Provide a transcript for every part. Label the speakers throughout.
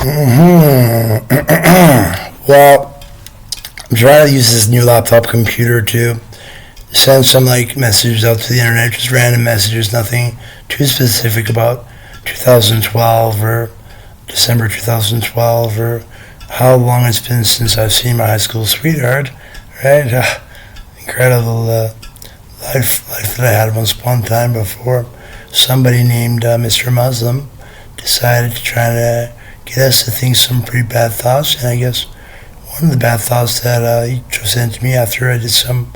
Speaker 1: Well, I'm trying to use this new laptop computer to send some like messages out to the internet, just random messages, nothing too specific about 2012 or December 2012 or how long it's been since I've seen my high school sweetheart, right? Incredible life that I had once upon a time before somebody named Mr. Muslim decided to try to get us to think some pretty bad thoughts. And I guess one of the bad thoughts that he just sent to me after I did some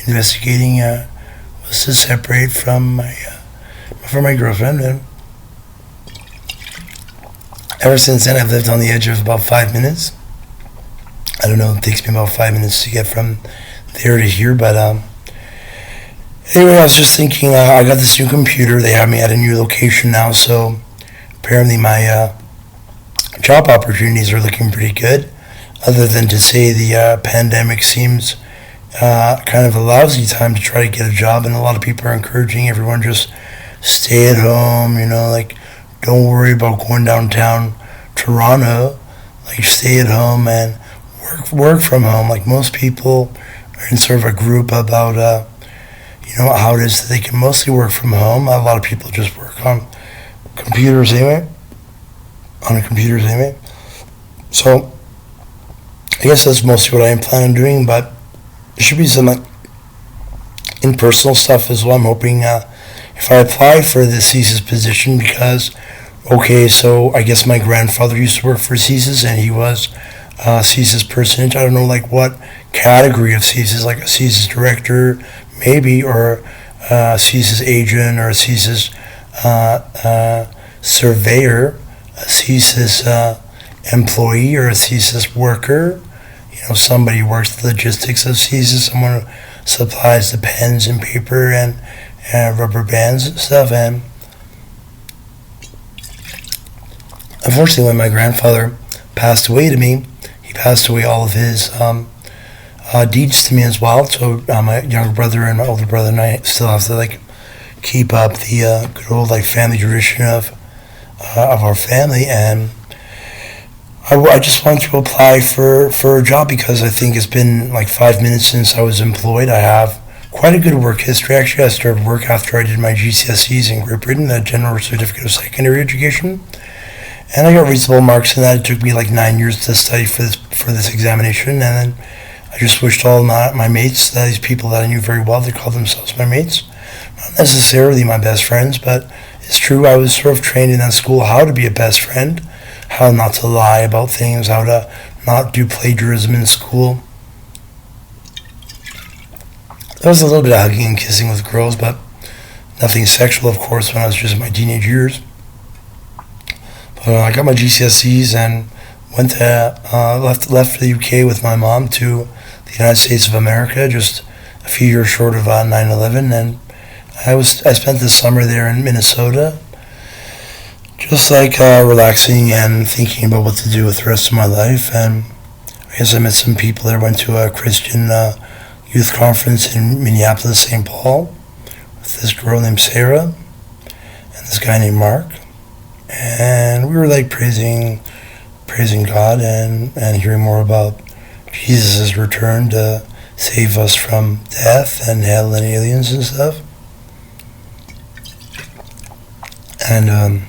Speaker 1: investigating was to separate from my girlfriend. And ever since then, I've lived on the edge of about 5 minutes. I don't know, it takes me about 5 minutes to get from there to here, but anyway, I was just thinking, I got this new computer. They have me at a new location now, so apparently my job opportunities are looking pretty good. Other than to say the pandemic seems kind of a lousy time to try to get a job, and a lot of people are encouraging everyone just stay at home. Like don't worry about going downtown Toronto. Like stay at home and work from home. Like most people are in sort of a group about how it is that they can mostly work from home. A lot of people just work on computers anyway. So I guess that's mostly what I am planning on doing, but there should be some impersonal stuff as well. I'm hoping if I apply for the CSIS position because, okay, so I guess my grandfather used to work for CSIS and he was a CSIS person. I don't know like what category of CSIS, like a CSIS director maybe, or a CSIS agent, or a CSIS surveyor, a CSIS employee, or a CSIS worker. Somebody who works the logistics of CSIS, someone who supplies the pens and paper and rubber bands and stuff. And unfortunately, when my grandfather passed away to me, he passed away all of his deeds to me as well. So my younger brother and my older brother and I still have to keep up the good old family tradition of our family. And I just wanted to apply for a job because I think it's been 5 minutes since I was employed. I have quite a good work history. Actually, I started work after I did my GCSEs in Great Britain, the General Certificate of Secondary Education, and I got reasonable marks in that. It took me 9 years to study for this examination, and then I just switched all my mates, these people that I knew very well, they called themselves my mates. Not necessarily my best friends, but it's true, I was sort of trained in that school how to be a best friend, how not to lie about things, how to not do plagiarism in school. There was a little bit of hugging and kissing with girls, but nothing sexual, of course, when I was just in my teenage years. But I got my GCSEs and went to left for the UK with my mom to the United States of America, just a few years short of 9/11, and I spent the summer there in Minnesota, just relaxing and thinking about what to do with the rest of my life. And I guess I met some people there. Went to a Christian youth conference in Minneapolis, St. Paul, with this girl named Sarah and this guy named Mark, and we were praising God and hearing more about Jesus' return to save us from death and hell and aliens and stuff. And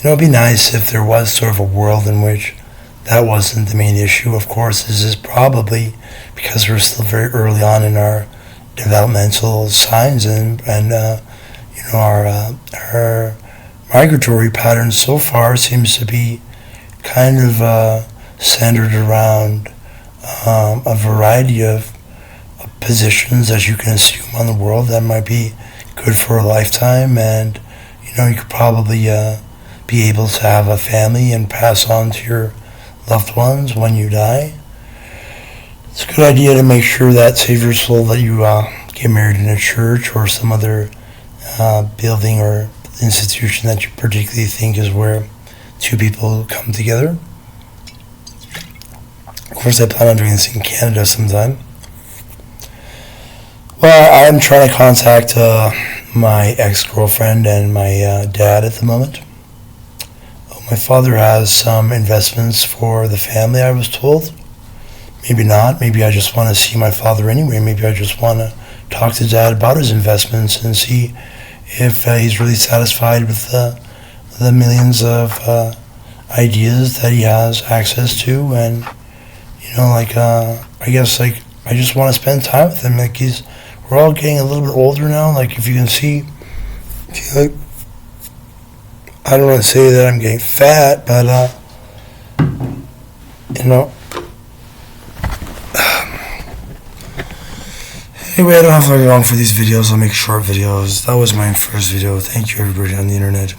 Speaker 1: it'd be nice if there was sort of a world in which that wasn't the main issue. Of course, this is probably because we're still very early on in our developmental signs, and our migratory patterns so far seems to be kind of centered around a variety of positions that you can assume on the world that might be good for a lifetime, and you could probably be able to have a family and pass on to your loved ones when you die. It's a good idea to make sure that save your soul that you get married in a church or some other building or institution that you particularly think is where two people come together. Of course, I plan on doing this in Canada sometime. Well, I'm trying to contact my ex-girlfriend and my dad at the moment. My father has some investments for the family, I was told. Maybe not. Maybe I just want to see my father anyway. Maybe I just want to talk to Dad about his investments and see if he's really satisfied with the millions of ideas that he has access to. And, I guess, I just want to spend time with him. We're all getting a little bit older now. If you can see, I don't want to say that I'm getting fat, but, Anyway, I don't have very long for these videos. I'll make short videos. That was my first video. Thank you, everybody on the internet.